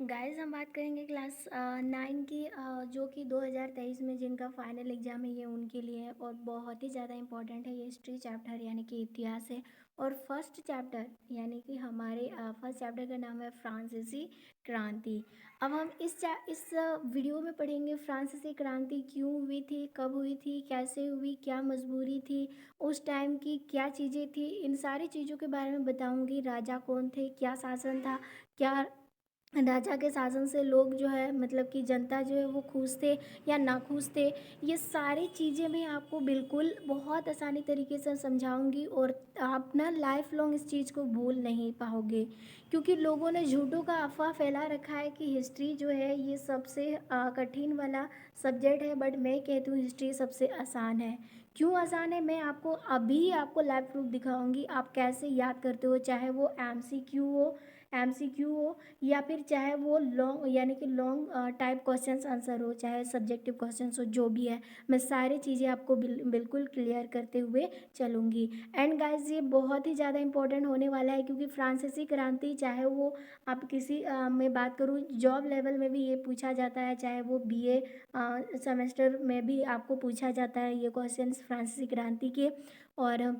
Guys हम बात करेंगे क्लास 9 की, जो कि 2023 में जिनका फाइनल एग्जाम है ये उनके लिए है और बहुत ही ज़्यादा इम्पोर्टेंट है। ये हिस्ट्री चैप्टर यानी कि इतिहास है। और फर्स्ट चैप्टर यानी कि हमारे फर्स्ट चैप्टर का नाम है फ्रांसीसी क्रांति। अब हम इस वीडियो में पढ़ेंगे फ्रांसीसी क्रांति क्यों हुई थी, कब हुई थी, कैसे हुई, क्या मजबूरी थी, उस टाइम की क्या चीज़ें थी, इन सारी चीज़ों के बारे में बताऊंगी। राजा कौन थे, क्या शासन था, क्या राजा के शासन से लोग जो है मतलब कि जनता जो है वो खुश थे या नाखुश थे, ये सारी चीज़ें मैं आपको बिल्कुल बहुत आसानी तरीके से समझाऊंगी और आप ना लाइफ लॉन्ग इस चीज़ को भूल नहीं पाओगे। क्योंकि लोगों ने झूठों का अफवाह फैला रखा है कि हिस्ट्री जो है ये सबसे कठिन वाला सब्जेक्ट है, बट मैं कहती हूँ हिस्ट्री सबसे आसान है। क्यों आसान है, मैं आपको अभी आपको लाइव प्रूफ दिखाऊंगी। आप कैसे याद करते हो, चाहे वो एमसीक्यू हो या फिर चाहे वो लॉन्ग यानी कि लॉन्ग टाइप क्वेश्चंस आंसर हो, चाहे सब्जेक्टिव क्वेश्चंस हो, जो भी है मैं सारी चीज़ें आपको बिल्कुल क्लियर करते हुए चलूँगी। एंड गाइस ये बहुत ही ज़्यादा इंपॉर्टेंट होने वाला है क्योंकि फ्रांसीसी क्रांति चाहे वो आप किसी मैं बात करूँ जॉब लेवल में भी ये पूछा जाता है, चाहे वो बीए सेमेस्टर में भी आपको पूछा जाता है ये क्वेश्चंस फ्रांसीसी क्रांति के। और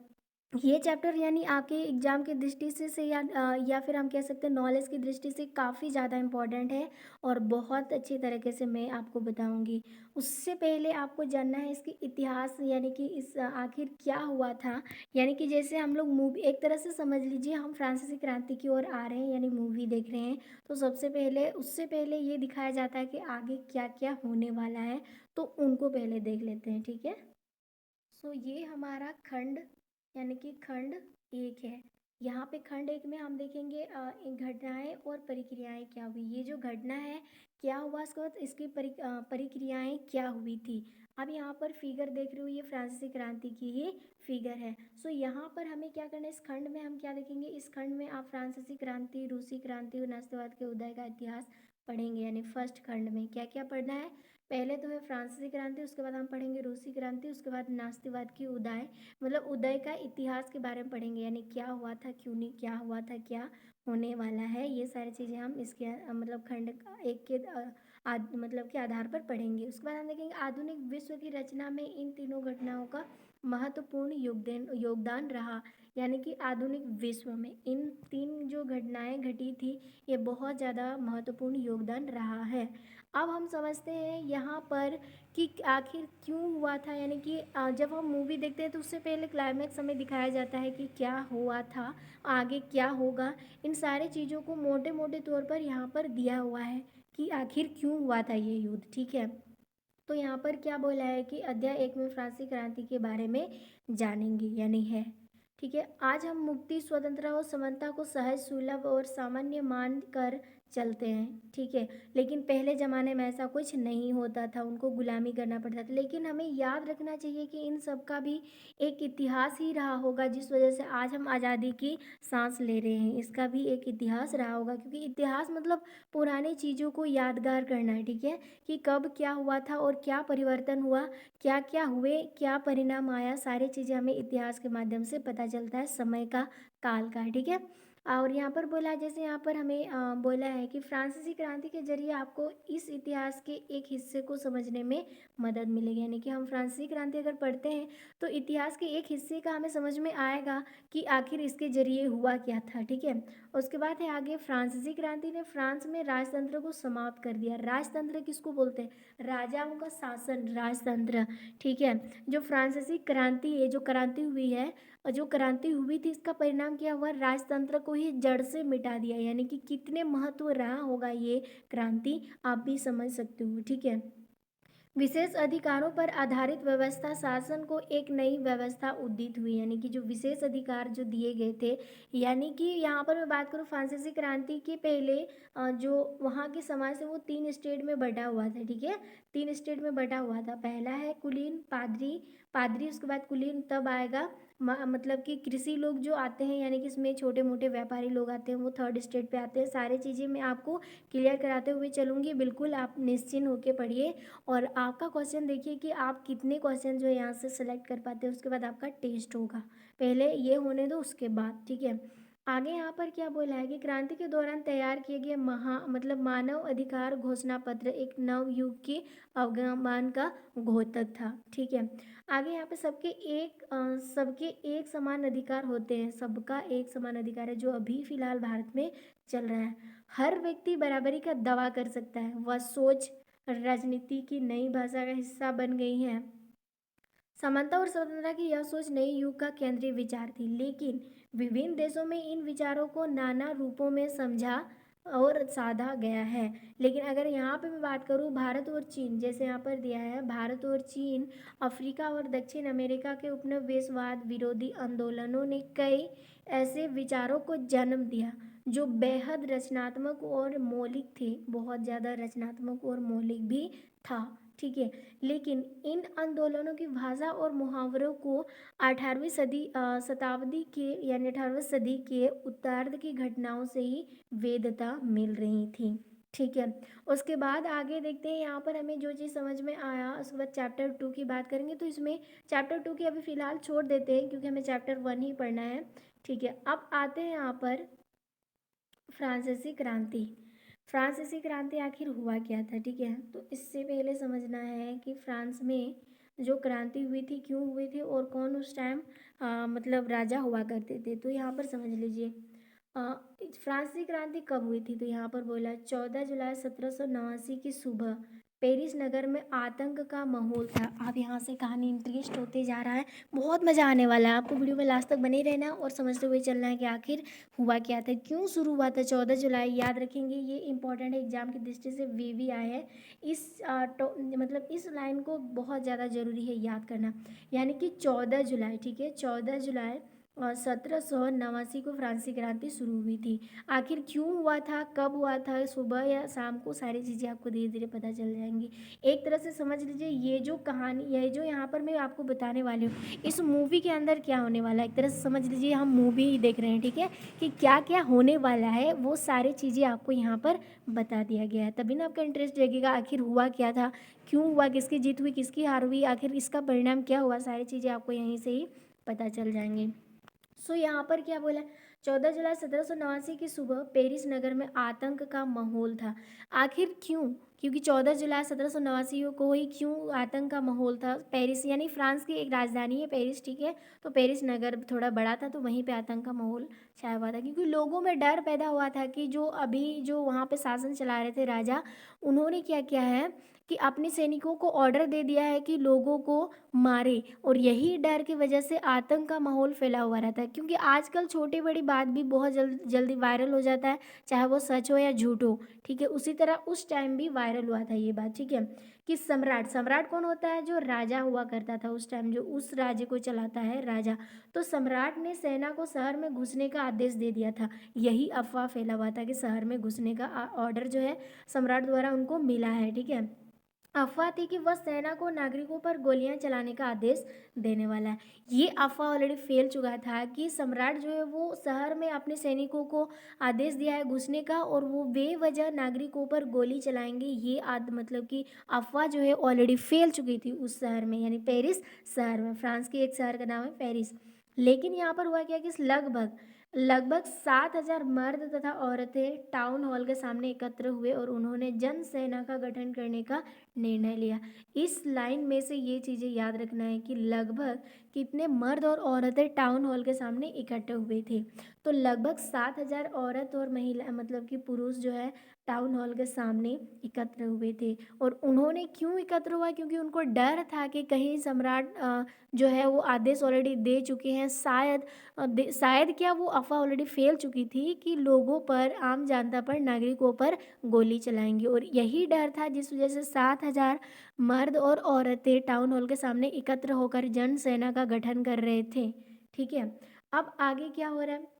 ये चैप्टर यानी आपके एग्जाम की दृष्टि से या फिर हम कह सकते हैं नॉलेज की दृष्टि से काफ़ी ज़्यादा इम्पॉर्टेंट है और बहुत अच्छी तरीके से मैं आपको बताऊंगी। उससे पहले आपको जानना है इसकी इतिहास यानी कि इस आखिर क्या हुआ था। यानी कि जैसे हम लोग मूवी एक तरह से समझ लीजिए हम फ्रांसीसी क्रांति की ओर आ रहे हैं यानी मूवी देख रहे हैं, तो सबसे पहले उससे पहले ये दिखाया जाता है कि आगे क्या क्या होने वाला है, तो उनको पहले देख लेते हैं, ठीक है। सो ये हमारा खंड यानी कि खंड एक है। यहाँ पे खंड एक में हम देखेंगे घटनाएं और प्रक्रियाएं क्या हुई। ये जो घटना है क्या हुआ, उसके बाद इसकी प्रक्रियाएं क्या हुई थी। अब यहाँ पर फिगर देख रहे हो, ये फ्रांसीसी क्रांति की ही फिगर है। सो यहाँ पर हमें क्या करना है, इस खंड में हम क्या देखेंगे, इस खंड में आप फ्रांसीसी क्रांति, रूसी क्रांति और नास्तिकवाद के उदय का इतिहास पढ़ेंगे। यानी फर्स्ट खंड में क्या क्या पढ़ना है, पहले तो है फ्रांसीसी क्रांति, उसके बाद हम पढ़ेंगे रूसी क्रांति, उसके बाद नास्तिकवाद की उदय, मतलब उदय का इतिहास के बारे में पढ़ेंगे। यानी क्या हुआ था, क्यों नहीं क्या हुआ था, क्या होने वाला है, ये सारी चीज़ें हम इसके मतलब खंड एक के मतलब के आधार पर पढ़ेंगे। उसके बाद हम देखेंगे आधुनिक विश्व की रचना में इन तीनों घटनाओं का महत्वपूर्ण योगदान रहा। यानी कि आधुनिक विश्व में इन तीन जो घटनाएं घटी थी ये बहुत ज़्यादा महत्वपूर्ण योगदान रहा है। अब हम समझते हैं यहाँ पर कि आखिर क्यों हुआ था। यानी कि जब हम मूवी देखते हैं तो उससे पहले क्लाइमैक्स हमें दिखाया जाता है कि क्या हुआ था, आगे क्या होगा। इन सारी चीज़ों को मोटे मोटे तौर पर यहाँ पर दिया हुआ है कि आखिर क्यों हुआ था ये युद्ध, ठीक है। तो यहाँ पर क्या बोला है कि अध्याय एक में फ्रांसीसी क्रांति के बारे में जानेंगे यानी है, ठीक है। आज हम मुक्ति, स्वतंत्रता और समानता को सहज, सुलभ और सामान्य मान कर चलते हैं, ठीक है। लेकिन पहले ज़माने में ऐसा कुछ नहीं होता था, उनको गुलामी करना पड़ता था। लेकिन हमें याद रखना चाहिए कि इन सब का भी एक इतिहास ही रहा होगा, जिस वजह से आज हम आज़ादी की सांस ले रहे हैं। इसका भी एक इतिहास रहा होगा, क्योंकि इतिहास मतलब पुरानी चीज़ों को यादगार करना है, ठीक है। कि कब क्या हुआ था और क्या परिवर्तन हुआ, क्या क्या हुए, क्या परिणाम आया, सारी चीज़ें हमें इतिहास के माध्यम से पता चलता है, समय का, काल का, ठीक है। और यहाँ पर बोला है, जैसे यहाँ पर हमें बोला है कि फ्रांसीसी क्रांति के जरिए आपको इस इतिहास के एक हिस्से को समझने में मदद मिलेगी। यानी कि हम फ्रांसीसी क्रांति अगर पढ़ते हैं तो इतिहास के एक हिस्से का हमें समझ में आएगा कि आखिर इसके जरिए हुआ क्या था, ठीक है। उसके बाद है आगे, फ्रांसीसी क्रांति ने फ्रांस में राजतंत्र को समाप्त कर दिया। राजतंत्र किसको बोलते हैं, राजाओं का शासन, राजतंत्र, ठीक है। जो फ्रांसीसी क्रांति है, जो क्रांति हुई है और जो क्रांति हुई थी, इसका परिणाम क्या हुआ, राजतंत्र को ही जड़ से मिटा दिया। यानी कि कितने महत्व रहा होगा ये क्रांति, आप भी समझ सकते हो, ठीक है। विशेष अधिकारों पर आधारित व्यवस्था शासन को एक नई व्यवस्था उदित हुई। यानी कि जो विशेष अधिकार जो दिए गए थे, यानी कि यहाँ पर मैं बात करूँ फ्रांसीसी क्रांति के पहले जो वहाँ के समाज से वो 3 स्टेट में बटा हुआ था, ठीक है। 3 स्टेट में बटा हुआ था। पहला है कुलीन, पादरी, पादरी, उसके बाद कुलीन, तब आएगा मतलब कि कृषि लोग जो आते हैं, यानी कि इसमें छोटे मोटे व्यापारी लोग आते हैं, वो 3rd स्टेट पे आते हैं। सारी चीज़ें मैं आपको क्लियर कराते हुए चलूँगी, बिल्कुल आप निश्चिंत होकर पढ़िए। और आपका क्वेश्चन देखिए कि आप कितने क्वेश्चन जो है यहाँ से सेलेक्ट कर पाते हैं, उसके बाद आपका टेस्ट होगा। पहले ये होने दो उसके बाद, ठीक है। आगे यहाँ पर क्या बोला है कि क्रांति के दौरान तैयार किए गए मानव अधिकार घोषणा पत्र एक नव युग के अवगमन का घोतक था। ठीक है, आगे यहाँ पे सबके एक समान अधिकार होते हैं, सबका एक समान अधिकार है, जो अभी फिलहाल भारत में चल रहा है। हर व्यक्ति बराबरी का दावा कर सकता है, वह सोच राजनीति की नई भाषा का हिस्सा बन गई है। समानता और स्वतंत्रता की यह सोच नई युग का केंद्रीय विचार थी, लेकिन विभिन्न देशों में इन विचारों को नाना रूपों में समझा और साधा गया है। लेकिन अगर यहाँ पे मैं बात करूँ भारत और चीन, जैसे यहाँ पर दिया है, भारत और चीन, अफ्रीका और दक्षिण अमेरिका के उपनिवेशवाद विरोधी आंदोलनों ने कई ऐसे विचारों को जन्म दिया जो बेहद रचनात्मक और मौलिक थे, बहुत ज़्यादा रचनात्मक और मौलिक भी था। ठीक है, लेकिन इन आंदोलनों की भाषा और मुहावरों को 18वीं शताब्दी के यानी 18वीं सदी के उत्तरार्ध की घटनाओं से ही वेदता मिल रही थी। ठीक है, उसके बाद आगे देखते हैं, यहाँ पर हमें जो चीज़ समझ में आया उसके बाद चैप्टर 2 की बात करेंगे। तो इसमें चैप्टर 2 की अभी फ़िलहाल छोड़ देते हैं क्योंकि हमें चैप्टर 1 ही पढ़ना है। ठीक है, अब आते हैं यहाँ पर फ्रांसीसी क्रांति। फ्रांसीसी क्रांति आखिर हुआ क्या था? ठीक है, तो इससे पहले समझना है कि फ्रांस में जो क्रांति हुई थी क्यों हुई थी और कौन उस टाइम मतलब राजा हुआ करते थे। तो यहाँ पर समझ लीजिए फ्रांसीसी क्रांति कब हुई थी। तो यहाँ पर बोला 14 जुलाई 1789 की सुबह पेरिस नगर में आतंक का माहौल था। अब यहाँ से कहानी इंटरेस्ट होते जा रहा है, बहुत मज़ा आने वाला है। आपको वीडियो में लास्ट तक बने रहना और समझते हुए चलना है कि आखिर हुआ क्या था, क्यों शुरू हुआ था 14 जुलाई। याद रखेंगे, ये इंपॉर्टेंट है, एग्जाम की दृष्टि से वी आए हैं। मतलब इस लाइन को बहुत ज़्यादा ज़रूरी है याद करना, यानी कि 14 जुलाई। ठीक है, 14 जुलाई और 1789 को फ्रांसीसी क्रांति शुरू हुई थी। आखिर क्यों हुआ था, कब हुआ था, सुबह या शाम को, सारी चीज़ें आपको धीरे धीरे पता चल जाएंगी। एक तरह से समझ लीजिए ये जो कहानी, ये जो यहाँ पर मैं आपको बताने वाली हूँ, इस मूवी के अंदर क्या होने वाला है, एक तरह से समझ लीजिए हम मूवी ही देख रहे हैं। ठीक है, कि क्या क्या होने वाला है वो सारी चीज़ें आपको यहाँ पर बता दिया गया है, तभी ना आपका इंटरेस्ट जगेगा। आखिर हुआ क्या था, क्यों हुआ, किसकी जीत हुई, किसकी हार हुई, आखिर इसका परिणाम क्या हुआ, सारी चीज़ें आपको यहीं से ही पता चल जाएंगी। सो यहाँ पर क्या बोला, 14 जुलाई 1789 की सुबह पेरिस नगर में आतंक का माहौल था। आखिर क्यों, क्योंकि 14 जुलाई 1789 को ही क्यों आतंक का माहौल था। पेरिस यानी फ्रांस की एक राजधानी है पेरिस। ठीक है, तो पेरिस नगर थोड़ा बड़ा था तो वहीं पे आतंक का माहौल छाया हुआ था, क्योंकि लोगों में डर पैदा हुआ था कि जो वहाँ पे शासन चला रहे थे राजा, उन्होंने क्या किया है कि अपने सैनिकों को ऑर्डर दे दिया है कि लोगों को मारे, और यही डर की वजह से आतंक का माहौल फैला हुआ रहता है। क्योंकि आजकल छोटी बड़ी बात भी बहुत जल्दी वायरल हो जाता है, चाहे वो सच हो या झूठ हो। ठीक है, उसी तरह उस टाइम भी वायरल हुआ था ये बात। ठीक है, कि सम्राट कौन होता है, जो राजा हुआ करता था उस टाइम, जो उस राज्य को चलाता है राजा। तो सम्राट ने सेना को शहर में घुसने का आदेश दे दिया था। यही अफवाह फैला हुआ था कि शहर में घुसने का ऑर्डर जो है सम्राट द्वारा उनको मिला है। ठीक है, अफवाह थी कि वह सेना को नागरिकों पर गोलियां चलाने का आदेश देने वाला है। ये अफवाह ऑलरेडी फैल चुका था कि सम्राट जो है वो शहर में अपने सैनिकों को आदेश दिया है घुसने का, और वो बेवजह नागरिकों पर गोली चलाएंगे। ये मतलब कि अफवाह जो है ऑलरेडी फैल चुकी थी उस शहर में, यानी पेरिस शहर में। फ्रांस के एक शहर का नाम है पेरिस। लेकिन यहाँ पर हुआ क्या कि लगभग लगभग 7,000 मर्द तथा औरतें टाउन हॉल के सामने एकत्र हुए और उन्होंने जन सेना का गठन करने का निर्णय लिया। इस लाइन में से ये चीज़ें याद रखना है कि लगभग कितने मर्द और औरतें टाउन हॉल के सामने इकट्ठे हुए थे। तो लगभग 7,000 औरत और महिला मतलब कि पुरुष जो है टाउन हॉल के सामने एकत्र हुए थे। और उन्होंने क्यों एकत्र हुआ, क्योंकि उनको डर था कि कहीं सम्राट जो है वो आदेश ऑलरेडी दे चुके हैं, शायद क्या वो अफवाह ऑलरेडी फैल चुकी थी कि लोगों पर, आम जनता पर, नागरिकों पर गोली चलाएंगे। और यही डर था जिस वजह से 7,000 मर्द और औरतें टाउन हॉल के सामने एकत्र होकर जन सेना का गठन कर रहे थे। ठीक है, अब आगे क्या हो रहा है,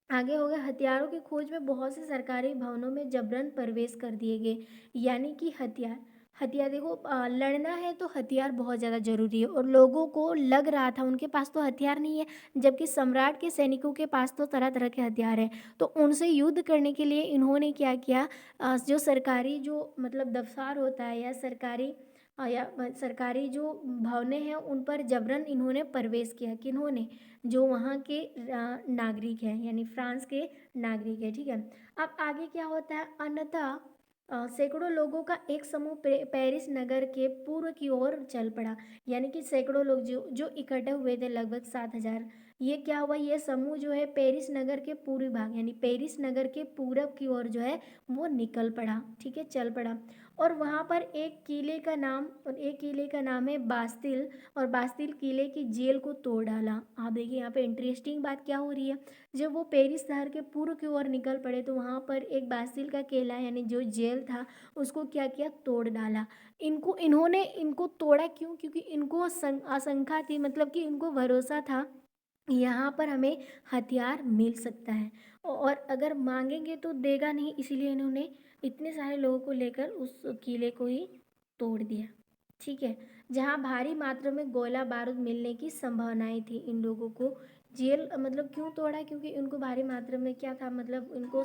आगे हो गया हथियारों की खोज में बहुत से सरकारी भवनों में जबरन प्रवेश कर दिए गए। यानी कि हथियार हथियार देखो, लड़ना है तो हथियार बहुत ज़्यादा ज़रूरी है, और लोगों को लग रहा था उनके पास तो हथियार नहीं है, जबकि सम्राट के सैनिकों के पास तो तरह तरह के हथियार हैं। तो उनसे युद्ध करने के लिए इन्होंने क्या किया, जो सरकारी जो मतलब दफ्तार होता है या सरकारी या सरकारी जो भवनें हैं उन पर जबरन इन्होंने प्रवेश किया। किन्होंने? जो वहाँ के नागरिक हैं, यानी फ्रांस के नागरिक है, ठीक है। अब आगे क्या होता है, अन्यथा सैकड़ों लोगों का एक समूह पेरिस नगर के पूर्व की ओर चल पड़ा। यानी कि सैकड़ों लोग जो जो इकट्ठे हुए थे, लगभग 7,000, ये क्या हुआ, ये समूह जो है पेरिस नगर के पूर्वी भाग यानी पेरिस नगर के पूरब की ओर जो है वो निकल पड़ा, ठीक है, चल पड़ा। और वहाँ पर एक किले का नाम है बास्तिल, और बास्तिल किले की जेल को तोड़ डाला। आप देखिए यहाँ पे इंटरेस्टिंग बात क्या हो रही है, जब वो पेरिस शहर के पूर्व की ओर निकल पड़े तो वहाँ पर एक बास्तिल का किला यानी जो जेल था उसको क्या किया, तोड़ डाला। इन्होंने इनको तोड़ा क्यों? क्योंकि इनको आशंका थी, मतलब कि इनको भरोसा था यहाँ पर हमें हथियार मिल सकता है, और अगर मांगेंगे तो देगा नहीं, इसीलिए इन्होंने इतने सारे लोगों को लेकर उस किले को ही तोड़ दिया, ठीक है। जहाँ भारी मात्रा में गोला बारूद मिलने की संभावनाएं थी, इन लोगों को जेल मतलब क्यों तोड़ा, क्योंकि उनको भारी मात्रा में क्या था, मतलब उनको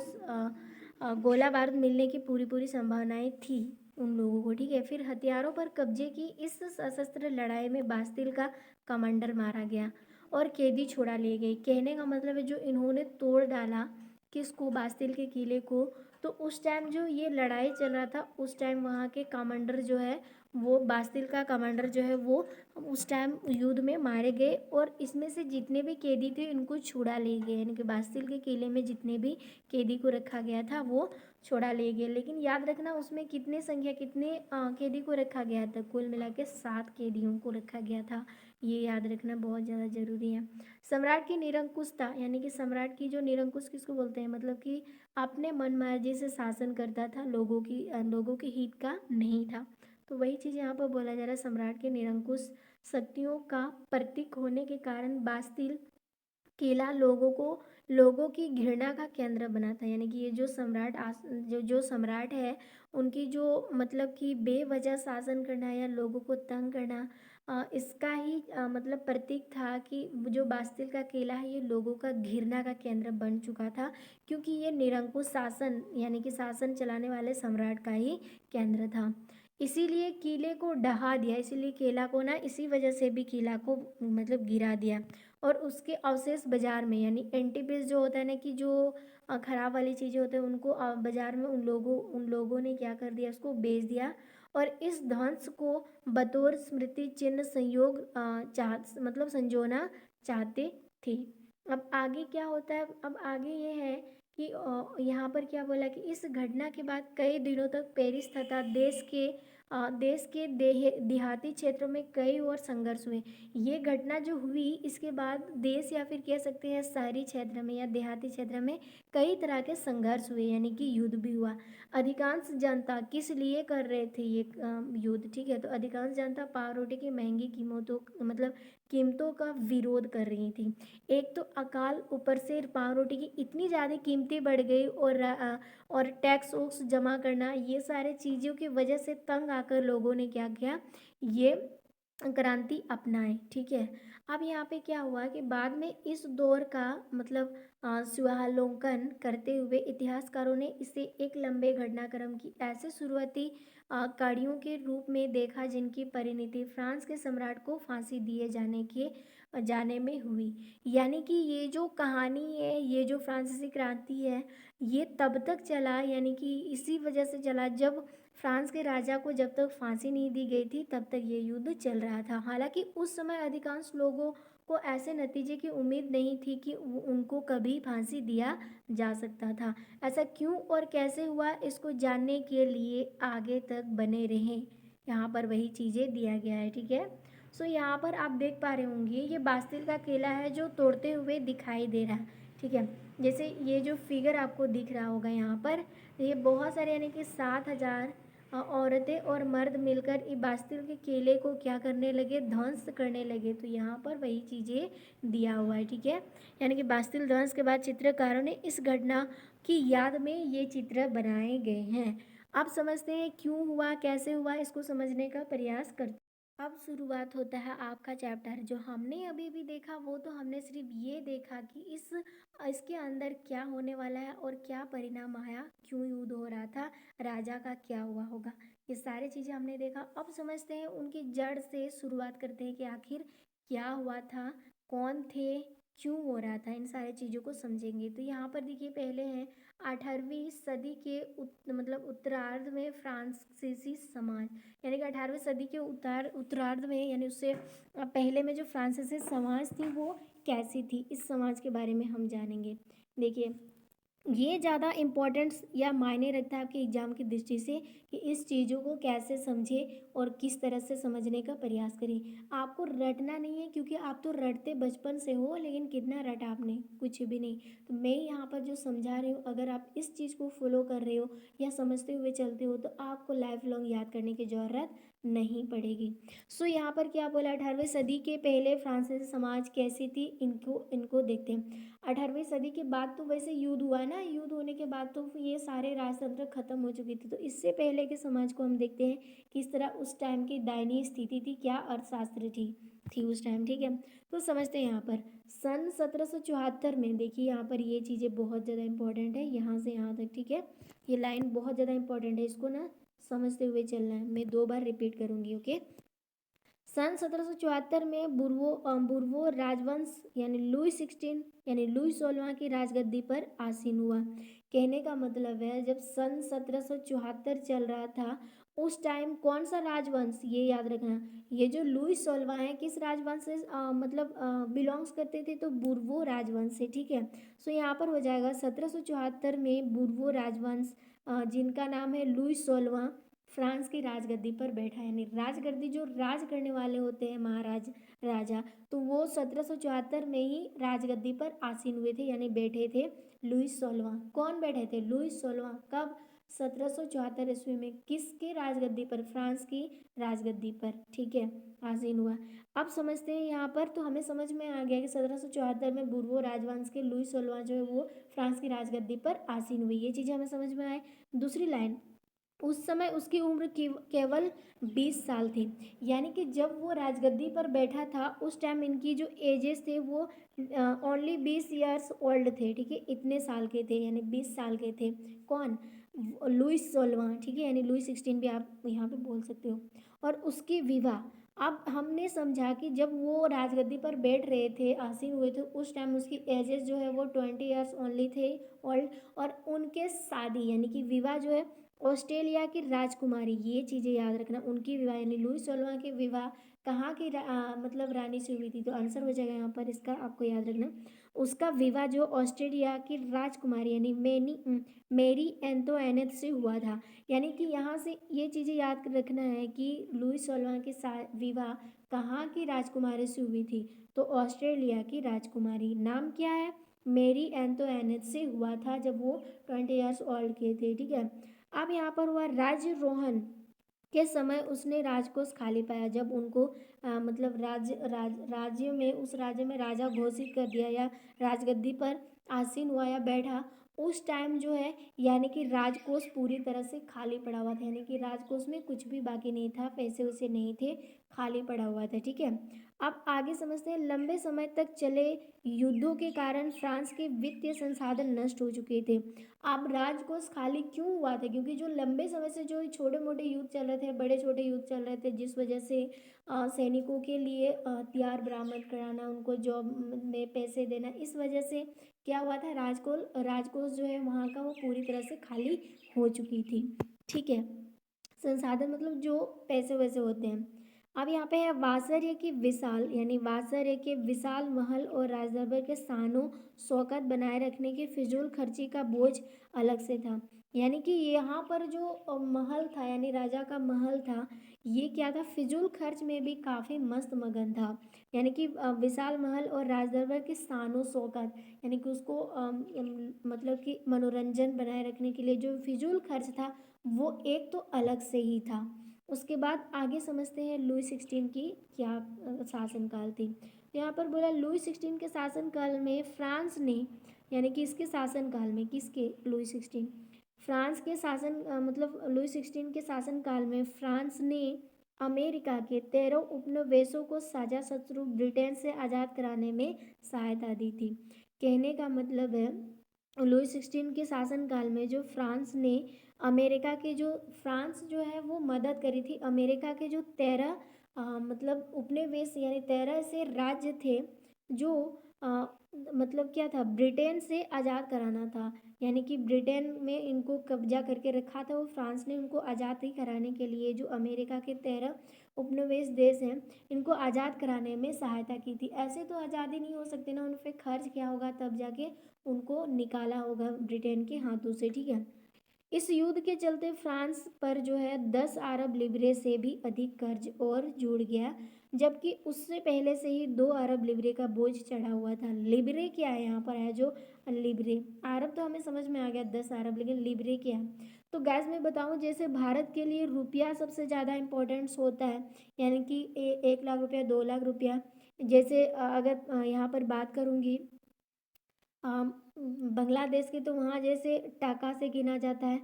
गोला बारूद मिलने की पूरी पूरी संभावनाएं थी उन लोगों को, ठीक है। फिर हथियारों पर कब्जे की इस सशस्त्र लड़ाई में बास्तिल का कमांडर मारा गया और कैदी छुड़ा लिए गए। कहने का मतलब है जो इन्होंने तोड़ डाला किसको, बास्तिल के किले को, तो उस टाइम जो ये लड़ाई चल रहा था उस टाइम वहाँ के कमांडर जो है वो बास्तिल का कमांडर जो है वो उस टाइम युद्ध में मारे गए, और इसमें से जितने भी कैदी थे उनको छुड़ा ले गए, यानी कि बास्तिल के किले में जितने भी कैदी को रखा गया था वो छोड़ा ले गए। लेकिन याद रखना उसमें कितने कैदी को रखा गया था, कुल मिला के 7 कैदियों को रखा गया था, ये याद रखना बहुत ज़्यादा ज़रूरी है। सम्राट की निरंकुशता, यानी कि सम्राट की जो निरंकुश किसको बोलते हैं, मतलब कि अपने मन मर्जी से शासन करता था, लोगों के हित का नहीं था। तो वही चीज़ यहाँ पर बोला जा रहा है, सम्राट के निरंकुश शक्तियों का प्रतीक होने के कारण बास्तिल किला लोगों की घृणा का केंद्र बना था। यानी कि ये जो जो सम्राट है उनकी जो मतलब कि बेवजह शासन करना या लोगों को तंग करना, इसका ही मतलब प्रतीक था कि जो बास्तिल का किला है ये लोगों का घृणा का केंद्र बन चुका था, क्योंकि ये निरंकुश शासन यानी कि शासन चलाने वाले सम्राट का ही केंद्र था। इसीलिए किले को ढहा दिया, इसीलिए किला को ना इसी वजह से भी किला को मतलब गिरा दिया, और उसके अवशेष बाजार में, यानी एंटी पीस जो होता है ना, कि जो खराब वाली चीज़ें होते हैं उनको बाजार में उन लोगों ने क्या कर दिया, उसको बेच दिया, और इस ध्वंस को बतौर स्मृति चिन्ह मतलब संजोना चाहते थे। अब आगे क्या होता है, अब आगे ये है कि यहाँ पर क्या बोला कि इस घटना के बाद कई दिनों तक पेरिस तथा देश के देहाती क्षेत्रों में कई और संघर्ष हुए। ये घटना जो हुई इसके बाद देश या फिर कह सकते हैं शहरी क्षेत्र में या देहाती क्षेत्र में कई तरह के संघर्ष हुए, यानी कि युद्ध भी हुआ। अधिकांश जनता किस लिए कर रहे थे ये युद्ध, ठीक है, तो अधिकांश जनता पाव रोटी की महंगी कीमतों का विरोध कर रही थी। एक तो अकाल, ऊपर से पाव रोटी की इतनी ज़्यादा कीमतें बढ़ गई, और टैक्स वोक्स जमा करना, ये सारे चीज़ों की वजह से तंग आकर लोगों ने क्या किया, ये क्रांति अपनाए, ठीक है। अब यहाँ पे क्या हुआ कि बाद में इस दौर का मतलब स्वावलोकन करते हुए इतिहासकारों ने इसे एक लंबे घटनाक्रम की ऐसे शुरुआती कड़ियों के रूप में देखा जिनकी परिणति फ्रांस के सम्राट को फांसी दिए जाने में हुई। यानी कि ये जो कहानी है, ये जो फ्रांसीसी क्रांति है, ये तब तक चला, यानी कि इसी वजह से चला जब फ्रांस के राजा को जब तक फांसी नहीं दी गई थी तब तक ये युद्ध चल रहा था। हालांकि उस समय अधिकांश लोगों को ऐसे नतीजे की उम्मीद नहीं थी कि उनको कभी फांसी दिया जा सकता था। ऐसा क्यों और कैसे हुआ, इसको जानने के लिए आगे तक बने रहें। यहाँ पर वही चीज़ें दिया गया है, ठीक है। सो यहाँ पर आप देख पा रहे होंगे ये बास्तिल का किला है जो तोड़ते हुए दिखाई दे रहा है, ठीक है। जैसे ये जो फिगर आपको दिख रहा होगा यहाँ पर, ये बहुत सारे यानी कि 7,000 औरतें और मर्द मिलकर इस बास्तिल के किले को क्या करने लगे, ध्वंस करने लगे। तो यहाँ पर वही चीज़ें दिया हुआ है, ठीक है। यानी कि बास्तिल ध्वंस के बाद चित्रकारों ने इस घटना की याद में ये चित्र बनाए गए हैं। आप समझते हैं क्यों हुआ, कैसे हुआ, इसको समझने का प्रयास करते अब शुरुआत होता है आपका चैप्टर। जो हमने अभी भी देखा वो तो हमने सिर्फ ये देखा कि इसके अंदर क्या होने वाला है और क्या परिणाम आया, क्यों युद्ध हो रहा था, राजा का क्या हुआ होगा, ये सारी चीज़ें हमने देखा। अब समझते हैं उनकी जड़ से शुरुआत करते हैं कि आखिर क्या हुआ था, कौन थे, क्यों हो रहा था, इन सारी चीज़ों को समझेंगे। तो यहाँ पर देखिए पहले हैं 18वीं सदी के मतलब उत्तरार्ध में फ्रांसीसी समाज, यानी कि 18वीं सदी के उत्तरार्ध में, यानी उससे पहले में जो फ्रांसीसी समाज थी वो कैसी थी, इस समाज के बारे में हम जानेंगे। देखिए ये ज़्यादा इम्पोर्टेंस या मायने रखता है आपके एग्जाम की दृष्टि से कि इस चीज़ों को कैसे समझे और किस तरह से समझने का प्रयास करें। आपको रटना नहीं है, क्योंकि आप तो रटते बचपन से हो, लेकिन कितना रटा आपने, कुछ भी नहीं। तो मैं यहाँ पर जो समझा रही हूँ, अगर आप इस चीज़ को फॉलो कर रहे हो या समझते हुए चलते हो तो आपको लाइफ लॉन्ग याद करने की ज़रूरत नहीं पड़ेगी। सो यहाँ पर क्या बोला, 18वीं सदी के पहले फ्रांसीसी समाज कैसी थी, इनको इनको देखते हैं। 18वीं सदी के बाद तो वैसे युद्ध हुआ ना, युद्ध होने के बाद तो ये सारे राजतंत्र खत्म हो चुकी थी। तो इससे पहले के समाज को हम देखते हैं किस तरह उस टाइम की दयनीय स्थिति थी, क्या अर्थशास्त्र थी उस टाइम। ठीक है, तो समझते हैं यहाँ पर सन 1774 में। देखिए यहाँ पर ये चीज़ें बहुत ज़्यादा इंपॉर्टेंट है, यहाँ से यहाँ तक। ठीक है, ये लाइन बहुत ज़्यादा इंपॉर्टेंट है, इसको ना समझते हुए चलना है। मैं 2 बार रिपीट करूँगी। ओके, सन 1774 में बुर्वो राजवंश यानी लुई 16 यानी लुई 16वां की राजगद्दी पर आसीन हुआ। कहने का मतलब है जब सन 1774 चल रहा था उस टाइम कौन सा राजवंश, ये याद रखना, ये जो लुई 16वां है किस राजवंश से मतलब बिलोंग्स करते थे, तो बुर्वो राजवंश से। ठीक है, सो यहाँ पर हो जाएगा 1774 में बुर्वो राजवंश जिनका नाम है लुई 16वां फ्रांस की राजगद्दी पर बैठा, यानी राजगद्दी जो राज करने वाले होते हैं महाराज राजा, तो वो 1774 में ही राजगद्दी पर आसीन हुए थे, यानी बैठे थे लुई 16वां। कौन बैठे थे, लुई 16वां। कब, 1774 ईस्वी में। किसके राजगद्दी पर, फ्रांस की राजगद्दी पर। ठीक है, आसीन हुआ। अब समझते हैं यहाँ पर, तो हमें समझ में आ गया कि 1774 में बुर्बो राजवंश के लुई 16वां जो है वो फ्रांस की राजगद्दी पर आसीन हुई, ये चीज़ें हमें समझ में आए। दूसरी लाइन, उस समय उसकी उम्र केवल 20 साल थी, यानी कि जब वो राजगद्दी पर बैठा था उस टाइम इनकी जो एजेस थे वो ओनली 20 ईयर्स ओल्ड थे। ठीक है, इतने साल के थे, यानी 20 साल के थे। कौन, लुइस 16वां। ठीक है, यानी लुई 16 भी आप यहाँ पे बोल सकते हो। और उसकी विवाह, अब हमने समझा कि जब वो राजगद्दी पर बैठ रहे थे, आसीन हुए थे, उस टाइम उसकी एजेस जो है वो 20 ईयर्स ओनली थे ओल्ड। और उनके शादी यानी कि विवाह जो है ऑस्ट्रेलिया की राजकुमारी, ये चीज़ें याद रखना, उनकी विवाह यानी लुई 16वां की विवाह कहाँ की मतलब रानी से हुई थी, तो आंसर हो जाएगा यहाँ पर इसका, आपको याद रखना। उसका विवाह जो ऑस्ट्रेलिया की राजकुमारी यानी मेरी एंटोइनेट से हुआ था। यानी कि यहाँ से ये चीज़ें याद रखना है कि लुई 16वां की विवाह कहाँ की राजकुमारी से हुई थी, तो ऑस्ट्रेलिया की राजकुमारी, नाम क्या है, मेरी एंटोइनेट से हुआ था जब वो 20 ईयर्स ओल्ड के थे। ठीक है, अब यहाँ पर हुआ राज्यरोहण के समय उसने राजकोष खाली पाया, जब उनको मतलब राज्य में, उस राज्य में राजा घोषित कर दिया या राजगद्दी पर आसीन हुआ या बैठा, उस टाइम जो है यानी कि राजकोष पूरी तरह से खाली पड़ा हुआ था, यानी कि राजकोष में कुछ भी बाकी नहीं था, पैसे वैसे नहीं थे, खाली पड़ा हुआ था। ठीक है, अब आगे समझते हैं। लंबे समय तक चले युद्धों के कारण फ्रांस के वित्तीय संसाधन नष्ट हो चुके थे। अब राजकोष खाली क्यों हुआ था, क्योंकि जो लंबे समय से जो छोटे मोटे युद्ध चल रहे थे, बड़े छोटे युद्ध चल रहे थे, जिस वजह से सैनिकों के लिए हथियार बरामद कराना, उनको जॉब में पैसे देना, इस वजह से क्या हुआ था, राजकोष जो है वहाँ का वो पूरी तरह से खाली हो चुकी थी। ठीक है, संसाधन मतलब जो पैसे वैसे होते हैं। अब यहाँ पे है वासर्य की विशाल, यानी वासर्य के विशाल महल और राजदरबार के शानो शौकत बनाए रखने की फिजूल खर्ची का बोझ अलग से था। यानी कि यहाँ पर जो महल था, यानी राजा का महल था, ये क्या था, फिजूल खर्च में भी काफ़ी मस्त मगन था। यानी कि विशाल महल और राजदरबार के शानो शौकत, यानी कि उसको मतलब कि मनोरंजन बनाए रखने के लिए जो फिजूल खर्च था वो एक तो अलग से ही था। उसके बाद आगे समझते हैं लुई 16 की क्या शासनकाल थी। तो यहाँ पर बोला लुई 16 के शासनकाल में फ्रांस ने, यानी कि इसके शासनकाल में, किसके, लुई 16, फ्रांस के शासन मतलब लुई 16 के शासनकाल में फ्रांस ने अमेरिका के 13 उपनिवेशों को साझा शत्रु ब्रिटेन से आज़ाद कराने में सहायता दी थी। कहने का मतलब है लुई 16 के शासनकाल में जो फ्रांस ने अमेरिका के जो फ्रांस जो है वो मदद करी थी अमेरिका के जो 13 मतलब उपनिवेश यानी 13 ऐसे राज्य थे जो अ, मतलब क्या था ब्रिटेन से आज़ाद कराना था। यानी कि ब्रिटेन में इनको कब्जा करके रखा था वो फ्रांस ने उनको आज़ादी कराने के लिए जो अमेरिका के 13 उपनिवेश देश हैं इनको आज़ाद कराने में सहायता की थी। ऐसे तो आज़ादी नहीं हो सकती ना, उन पर खर्च किया होगा तब जाके उनको निकाला होगा ब्रिटेन के हाथों से, ठीक है। इस युद्ध के चलते फ्रांस पर जो है 10 अरब लिबरे से भी अधिक कर्ज और जुड़ गया, जबकि उससे पहले से ही 2 अरब लिबरे का बोझ चढ़ा हुआ था। लिबरे क्या है यहाँ पर है जो लिबरे, अरब तो हमें समझ में आ गया 10 अरब, लेकिन लिबरे क्या है। तो गैस मैं बताऊँ जैसे भारत के लिए रुपया सबसे ज़्यादा इम्पोर्टेंस होता है, यानी कि 1 लाख रुपया 2 लाख रुपया। जैसे अगर यहाँ पर बात करूँगी बांग्लादेश के, तो वहाँ जैसे टाका से गिना जाता है,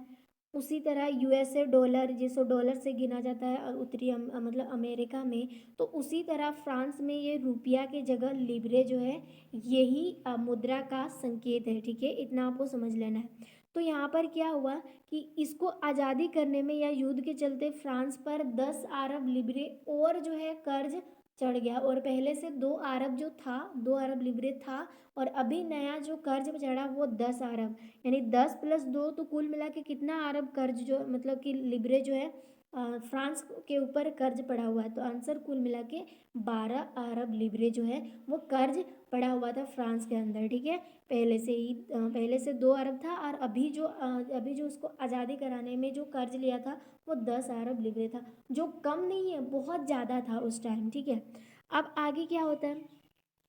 उसी तरह यूएसए डॉलर जिसको डॉलर से गिना जाता है उत्तरी मतलब अमेरिका में, तो उसी तरह फ्रांस में ये रुपया के जगह लिब्रे जो है यही मुद्रा का संकेत है, ठीक है, इतना आपको समझ लेना है। तो यहाँ पर क्या हुआ कि इसको आज़ादी करने में या युद्ध के चलते फ्रांस पर 10 अरब लिब्रे और जो है कर्ज चढ़ गया, और पहले से 2 अरब जो था 2 अरब लिब्रे था, और अभी नया जो कर्ज चढ़ा वो 10 अरब, यानी 10 + 2 तो कुल मिला के कितना अरब कर्ज जो मतलब कि लिब्रे जो है फ्रांस के ऊपर कर्ज पड़ा हुआ है। तो आंसर कुल मिला के 12 अरब लिब्रे जो है वो कर्ज पड़ा हुआ था फ्रांस के अंदर, ठीक है। पहले से ही पहले से 2 अरब था, और अभी जो उसको आज़ादी कराने में जो कर्ज लिया था वो 10 अरब लिब्रे था, जो कम नहीं है, बहुत ज़्यादा था उस टाइम, ठीक है। अब आगे क्या होता है,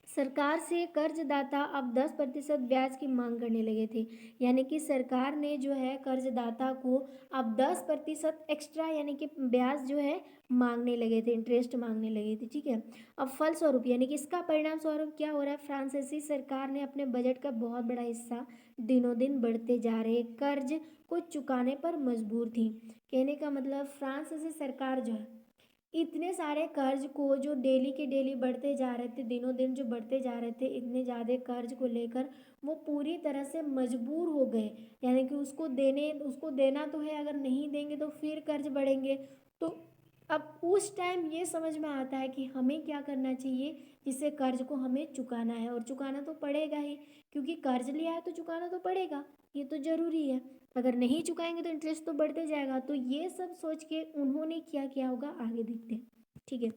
सरकार से कर्जदाता अब 10% ब्याज की मांग करने लगे थे। यानी कि सरकार ने जो है कर्जदाता को अब 10% एक्स्ट्रा यानी कि ब्याज जो है मांगने लगे थे, इंटरेस्ट मांगने लगे थे, ठीक है। अब फलस्वरूप यानी कि इसका परिणाम स्वरूप क्या हो रहा है, फ्रांसीसी सरकार ने अपने बजट का बहुत बड़ा हिस्सा दिनों दिन बढ़ते जा रहे कर्ज को चुकाने पर मजबूर थी। कहने का मतलब फ्रांसीसी सरकार जो है इतने सारे कर्ज को जो डेली के डेली बढ़ते जा रहे थे, दिनों दिन जो बढ़ते जा रहे थे, इतने ज़्यादा कर्ज को लेकर वो पूरी तरह से मजबूर हो गए। यानी कि उसको देना तो है, अगर नहीं देंगे तो फिर कर्ज बढ़ेंगे। तो अब उस टाइम ये समझ में आता है कि हमें क्या करना चाहिए, जिससे कर्ज को हमें चुकाना है, और चुकाना तो पड़ेगा ही, क्योंकि कर्ज लिया है तो चुकाना तो पड़ेगा, ये तो ज़रूरी है। अगर नहीं चुकाएंगे तो इंटरेस्ट तो बढ़ते जाएगा। तो ये सब सोच के उन्होंने क्या किया होगा आगे देखते हैं, ठीक है।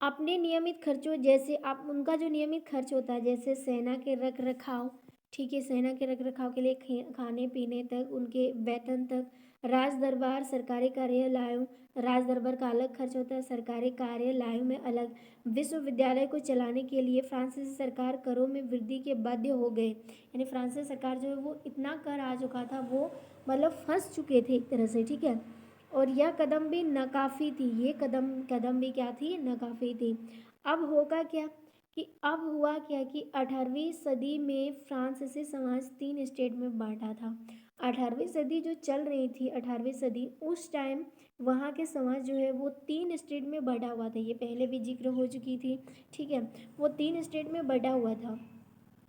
अपने नियमित खर्चों जैसे आप उनका जो नियमित खर्च होता है जैसे सेना के रख रखाव, ठीक है, सेना के रख रखाव के लिए खाने पीने तक, उनके वेतन तक, राज दरबार सरकारी कार्यालयों, राज दरबार का अलग खर्च होता है, सरकारी कार्यालयों में अलग, विश्वविद्यालय को चलाने के लिए फ्रांसीसी सरकार करों में वृद्धि के बाध्य हो गए। यानी फ्रांसीसी सरकार जो है वो इतना कर आ चुका था, वो मतलब फंस चुके थे एक तरह से, ठीक है। और यह कदम भी नाकाफ़ी थी, ये कदम कदम भी क्या थी, नाकाफ़ी थी। अब होगा क्या कि अब हुआ क्या कि 18वीं सदी में फ्रांसीसी समाज 3 स्टेट में बांटा था। 18वीं सदी जो चल रही थी, 18वीं सदी उस टाइम वहाँ के समाज जो है वो 3 स्टेट में बटा हुआ था, ये पहले भी जिक्र हो चुकी थी, ठीक है। वो 3 स्टेट में बटा हुआ था,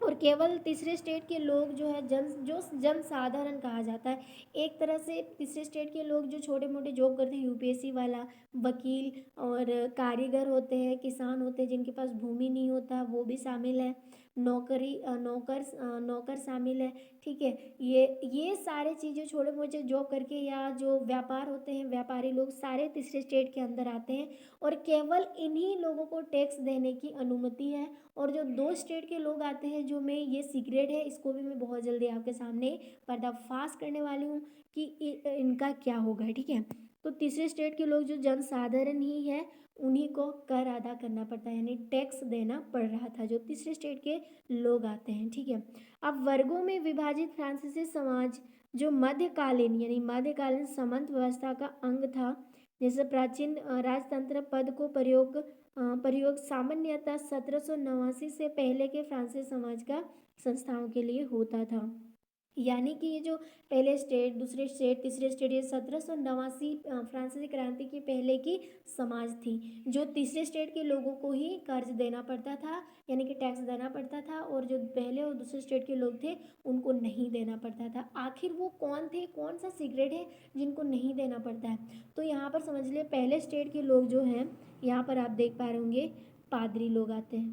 और केवल तीसरे स्टेट के लोग जो है जनसाधारण कहा जाता है, एक तरह से तीसरे स्टेट के लोग जो छोटे मोटे जॉब करते हैं, यूपीएससी वाला, वकील और कारीगर होते हैं, किसान होते हैं, जिनके पास भूमि नहीं होता वो भी शामिल है, नौकर शामिल है, ठीक है। ये सारे चीज़ें छोटे मोटे जॉब करके या जो व्यापार होते हैं, व्यापारी लोग सारे तीसरे स्टेट के अंदर आते हैं, और केवल इन्हीं लोगों को टैक्स देने की अनुमति है। और जो 2 स्टेट के लोग आते हैं, जो मैं ये सीक्रेट है, इसको भी मैं बहुत जल्दी आपके सामने पर्दाफाश करने वाली हूँ कि इनका क्या होगा, ठीक है। तो तीसरे स्टेट के लोग जो जनसाधारण ही है, उन्हीं को कर अदा करना पड़ता है, यानी टैक्स देना पड़ रहा था जो तीसरे स्टेट के लोग आते हैं, ठीक है। अब वर्गों में विभाजित फ्रांसीसी समाज जो मध्यकालीन यानी मध्यकालीन सामंत व्यवस्था का अंग था, जैसे प्राचीन राजतंत्र पद को प्रयोग सामान्यतः 1789 से पहले के फ्रांसीसी समाज का संस्थाओं के लिए होता था। यानी कि ये जो पहले स्टेट, दूसरे स्टेट, तीसरे स्टेट, ये 1789 फ्रांसीसी क्रांति के पहले की समाज थी, जो तीसरे स्टेट के लोगों को ही कर्ज देना पड़ता था, यानी कि टैक्स देना पड़ता था, और जो पहले और दूसरे स्टेट के लोग थे उनको नहीं देना पड़ता था। आखिर वो कौन थे, कौन सा सीक्रेट है जिनको नहीं देना पड़ता है? तो यहाँ पर समझ लिए पहले स्टेट के लोग जो हैं, यहाँ पर आप देख पा रहे होंगे पादरी लोग आते हैं,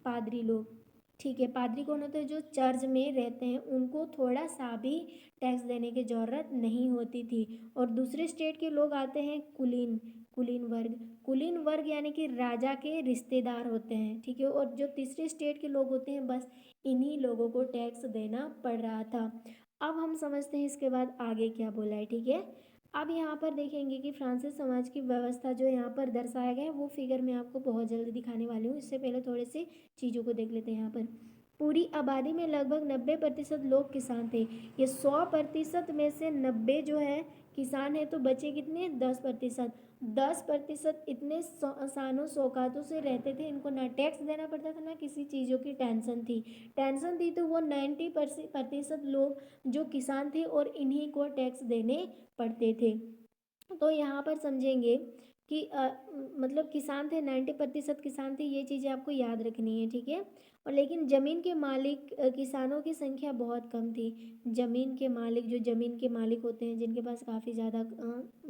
पादरी लोग। ठीक है, पादरी कौन होते हैं? जो चर्च में रहते हैं, उनको थोड़ा सा भी टैक्स देने की ज़रूरत नहीं होती थी। और दूसरे स्टेट के लोग आते हैं कुलीन, कुलीन वर्ग। कुलीन वर्ग यानी कि राजा के रिश्तेदार होते हैं, ठीक है। और जो तीसरे स्टेट के लोग होते हैं, बस इन्हीं लोगों को टैक्स देना पड़ रहा था। अब हम समझते हैं इसके बाद आगे क्या बोला है, ठीक है। अब यहाँ पर देखेंगे कि फ्रांसीसी समाज की व्यवस्था जो यहाँ पर दर्शाया गया है, वो फिगर मैं आपको बहुत जल्दी दिखाने वाली हूँ। इससे पहले थोड़े से चीज़ों को देख लेते हैं। यहाँ पर पूरी आबादी में लगभग 90% लोग किसान थे। ये 100% में से 90 जो है किसान है, तो बचे कितने? 10%। 10% इतने सानों सौगातों से रहते थे, इनको ना टैक्स देना पड़ता था, ना किसी चीज़ों की टेंशन थी तो वो 90% लोग जो किसान थे और इन्हीं को टैक्स देने पड़ते थे। तो यहाँ पर समझेंगे कि मतलब किसान थे, 90% किसान थे, ये चीज़ें आपको याद रखनी है, ठीक है। और लेकिन ज़मीन के मालिक किसानों की संख्या बहुत कम थी। ज़मीन के मालिक, जो ज़मीन के मालिक होते हैं, जिनके पास काफ़ी ज़्यादा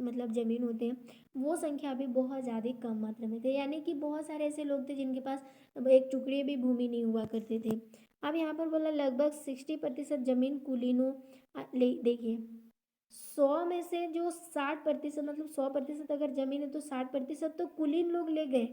मतलब ज़मीन होते हैं, वो संख्या भी बहुत ज़्यादा कम मात्रा में थे। यानी कि बहुत सारे ऐसे लोग थे जिनके पास एक टुकड़े भी भूमि नहीं हुआ करते थे। अब यहाँ पर बोला लगभग 60% ज़मीन कुलीनों, देखिए 100 में से जो 60%, मतलब 100% अगर जमीन है तो 60% तो कुलीन लोग ले गए,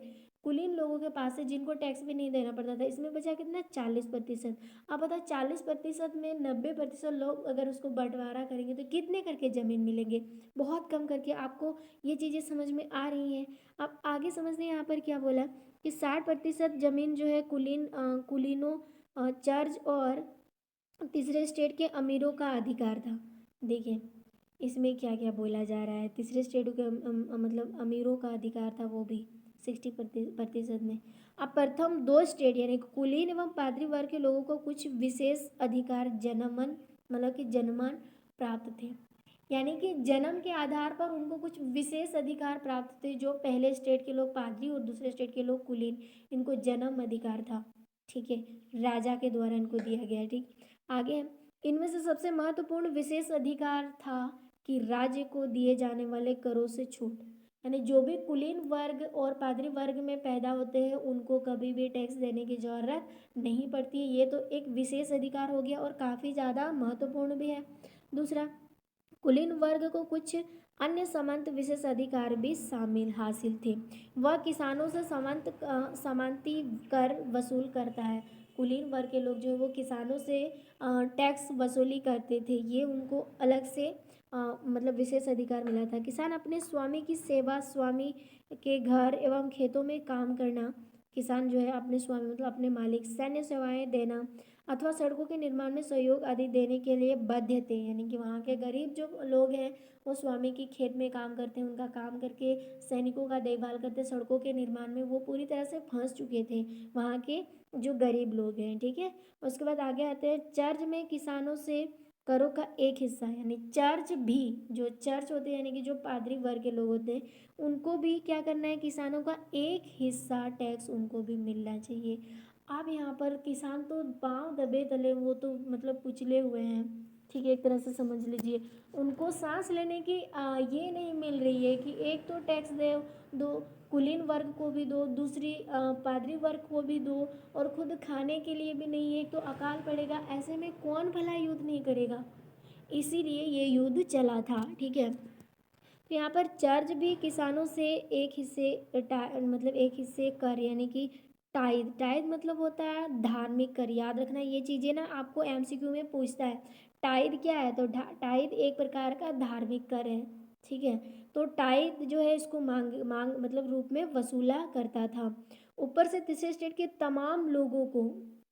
कुलीन लोगों के पास है, जिनको टैक्स भी नहीं देना पड़ता था। इसमें बचा कितना? 40%। अब बताओ 40% में 90% लोग अगर उसको बंटवारा करेंगे तो कितने करके ज़मीन मिलेंगे? बहुत कम करके। आपको ये चीज़ें समझ में आ रही हैं? अब आगे समझते हैं यहाँ पर क्या बोला कि 60% ज़मीन जो है कुलीनों, चर्च और तीसरे स्टेट के अमीरों का अधिकार था। देखिए इसमें क्या क्या बोला जा रहा है। तीसरे स्टेट के मतलब अमीरों का अधिकार था, वो भी 60% में। अब प्रथम 2 स्टेट यानी कुलीन एवं पादरी वर्ग के लोगों को कुछ विशेष अधिकार जन्मन, मतलब कि जन्मन प्राप्त थे। यानी कि जन्म के आधार पर उनको कुछ विशेष अधिकार प्राप्त थे। जो पहले स्टेट के लोग पादरी और दूसरे स्टेट के लोग कुलीन, इनको जन्म अधिकार था, ठीक है, राजा के द्वारा इनको दिया गया। ठीक, आगे इनमें से सबसे महत्वपूर्ण विशेष अधिकार था कि राज्य को दिए जाने वाले करों से छूट। यानी जो भी कुलीन वर्ग और पादरी वर्ग में पैदा होते हैं, उनको कभी भी टैक्स देने की जरूरत नहीं पड़ती है। ये तो एक विशेष अधिकार हो गया और काफ़ी ज़्यादा महत्वपूर्ण भी है। दूसरा, कुलीन वर्ग को कुछ अन्य समंत विशेष अधिकार भी शामिल हासिल थे। वह किसानों से समांती कर वसूल करता है। कुलीन वर्ग के लोग जो है वो किसानों से टैक्स वसूली करते थे। ये उनको अलग से मतलब विशेष अधिकार मिला था। किसान अपने स्वामी की सेवा, स्वामी के घर एवं खेतों में काम करना, किसान जो है अपने स्वामी मतलब अपने मालिक, सैन्य सेवाएं देना अथवा सड़कों के निर्माण में सहयोग आदि देने के लिए बाध्य थे। यानी कि वहाँ के गरीब जो लोग हैं वो स्वामी की खेत में काम करते हैं, उनका काम करके सैनिकों का देखभाल करते, सड़कों के निर्माण में वो पूरी तरह से फंस चुके थे, वहाँ के जो गरीब लोग हैं, ठीक है। उसके बाद आगे आते हैं, चर्च में किसानों से करों का एक हिस्सा, यानी चर्च भी, जो चर्च होते हैं यानी कि जो पादरी वर्ग के लोग होते हैं, उनको भी क्या करना है? किसानों का एक हिस्सा टैक्स उनको भी मिलना चाहिए। अब यहाँ पर किसान तो पाँव दबे तले, वो तो मतलब कुचले हुए हैं, ठीक है, एक तरह से समझ लीजिए। उनको सांस लेने की ये नहीं मिल रही है कि एक तो टैक्स दो, कुलीन वर्ग को भी दो, दूसरी पादरी वर्ग को भी दो, और खुद खाने के लिए भी नहीं है, तो अकाल पड़ेगा। ऐसे में कौन भला युद्ध नहीं करेगा? इसीलिए ये युद्ध चला था, ठीक है। तो यहाँ पर चर्च भी किसानों से एक हिस्से मतलब एक हिस्से कर, यानी कि टाइद, टाइद मतलब होता है धार्मिक कर। याद रखना ये चीज़ें ना, आपको एमसीक्यू में पूछता है टाइद क्या है, तो टाइद एक प्रकार का धार्मिक कर है, ठीक है। तो टाइद जो है इसको मांग मांग मतलब रूप में वसूला करता था। ऊपर से तीसरे स्टेट के तमाम लोगों को,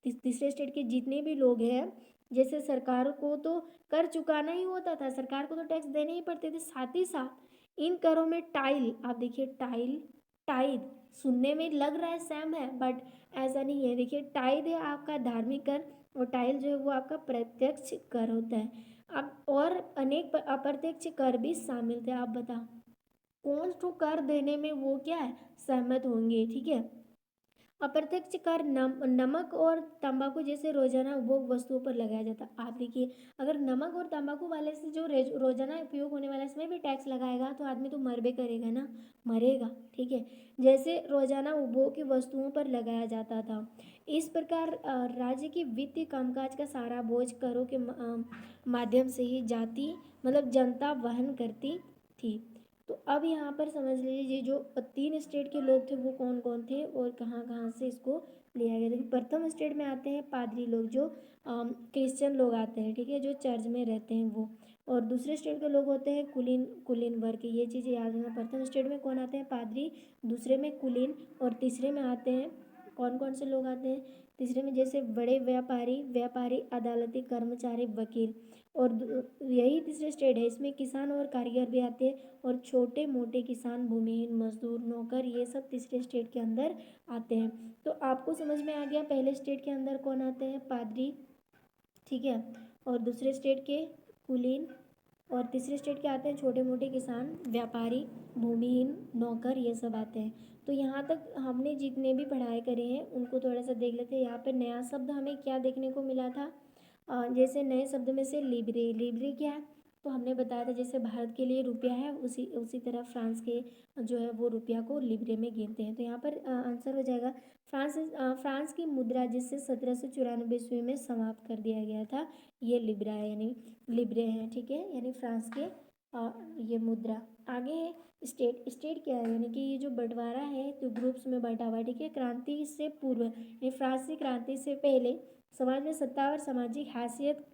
तीसरे स्टेट के जितने भी लोग हैं, जैसे सरकार को तो कर चुकाना ही होता था, सरकार को तो टैक्स देने ही पड़ते थे, साथ ही साथ इन करों में टाइल, आप देखिए टाइल, टाइद सुनने में लग रहा है सेम है, बट ऐसा नहीं है। देखिए टाइद है आपका धार्मिक कर, और टाइल जो है वो आपका प्रत्यक्ष कर होता है। अब और अनेक अप्रत्यक्ष कर भी शामिल थे। आप बताओ कौन तो कर देने में वो क्या है, सहमत होंगे, ठीक है। अप्रत्यक्ष कर नमक और तंबाकू जैसे रोजाना उपभोग वस्तुओं पर लगाया जाता है। आप देखिए, अगर नमक और तंबाकू वाले से जो रोजाना उपयोग होने वाला है इसमें भी टैक्स लगाएगा तो आदमी तो मरबे करेगा ना, मरेगा, ठीक है। जैसे रोजाना उपभोग की वस्तुओं पर लगाया जाता था। इस प्रकार राज्य की वित्तीय कामकाज का सारा बोझ करों के माध्यम से ही जाती मतलब जनता वहन करती थी। तो अब यहाँ पर समझ लीजिए जो 3 स्टेट के लोग थे वो कौन कौन थे और कहाँ कहाँ से इसको लिया गया। देखिए प्रथम स्टेट में आते हैं पादरी लोग, जो क्रिश्चियन लोग आते हैं, ठीक है, जो चर्च में रहते हैं वो। और दूसरे स्टेट के लोग होते हैं कुलीन, कुलीन वर्ग, ये चीज़ें याद रखना। प्रथम स्टेट में कौन आते हैं, पादरी, दूसरे में कुलीन, और तीसरे में आते हैं कौन कौन से लोग आते हैं तीसरे में, जैसे बड़े व्यापारी, अदालती कर्मचारी, वकील। और यही तीसरे स्टेट है, इसमें किसान और कारीगर भी आते हैं, और छोटे मोटे किसान, भूमिहीन, मजदूर, नौकर, ये सब तीसरे स्टेट के अंदर आते हैं। तो आपको समझ में आ गया पहले स्टेट के अंदर कौन आते हैं, पादरी, ठीक है, और दूसरे स्टेट के कुलीन, और तीसरे स्टेट के आते हैं छोटे मोटे किसान, व्यापारी, भूमिहीन, नौकर, ये सब आते हैं। तो यहाँ तक हमने जितने भी पढ़ाई करे हैं उनको थोड़ा सा देख लेते हैं। यहाँ पे नया शब्द हमें क्या देखने को मिला था, जैसे नए शब्द में से लिब्रे, लिब्रे क्या है, तो हमने बताया था जैसे भारत के लिए रुपया है उसी उसी तरह फ्रांस के जो है वो रुपया को लिब्रे में गिनते हैं। तो यहाँ पर आंसर हो जाएगा फ्रांस की मुद्रा, जिससे 1794 ईस्वी में समाप्त कर दिया गया था, ये लिब्रा है, यानी लिब्रे हैं, ठीक है, यानी फ्रांस के ये मुद्रा। आगे है स्टेट, स्टेट क्या है, यानी कि ये जो बंटवारा है तो ग्रुप्स में बंटा हुआ है, ठीक है। क्रांति से पूर्व यानी फ्रांसीसी क्रांति से पहले समाज में सत्ता और सामाजिक हैसियत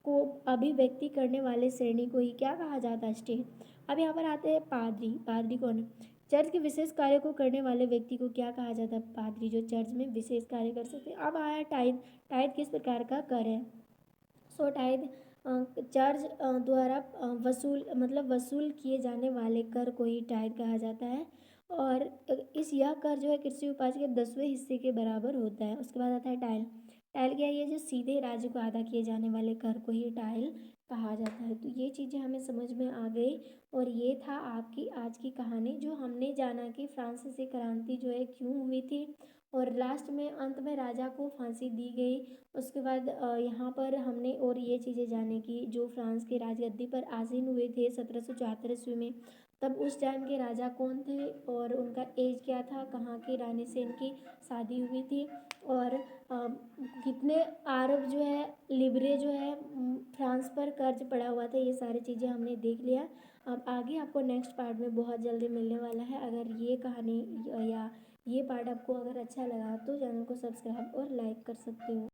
को अभिव्यक्ति करने वाले श्रेणी को ही क्या कहा जाता है, स्टेट। अब यहाँ पर आते हैं पादरी, पादरी कौन है, चर्च के विशेष कार्य को करने वाले व्यक्ति को क्या कहा जाता है, पादरी, जो चर्च में विशेष कार्य कर सकते हैं। अब आया टाइद, टाइद किस प्रकार का कर है, सो टाइद चर्च द्वारा वसूल किए जाने वाले कर को ही टाइद कहा जाता है। और यह कर जो है कृषि उपज के 10वें हिस्से के बराबर होता है। उसके बाद आता है टाइल, टाइल क्या है, ये जो सीधे राज्य को अदा किए जाने वाले कर को ही टाइल कहा जाता है। तो ये चीज़ें हमें समझ में आ गई, और ये था आपकी आज की कहानी, जो हमने जाना कि फ्रांसीसी क्रांति जो है क्यों हुई थी, और लास्ट में अंत में राजा को फांसी दी गई। उसके बाद यहाँ पर हमने और ये चीज़ें जाने की, जो फ्रांस के राजगद्दी पर आसीन हुए थे 1774 ईस्वी में, तब उस टाइम के राजा कौन थे और उनका एज क्या था, कहाँ की रानी से इनकी शादी हुई थी, और कितने अरब जो है लिब्रे जो है फ्रांस पर कर्ज पड़ा हुआ था, ये सारी चीज़ें हमने देख लिया। अब आगे आपको नेक्स्ट पार्ट में बहुत जल्दी मिलने वाला है। अगर ये कहानी या ये पार्ट आपको अगर अच्छा लगा तो चैनल को सब्सक्राइब और लाइक कर सकते हो।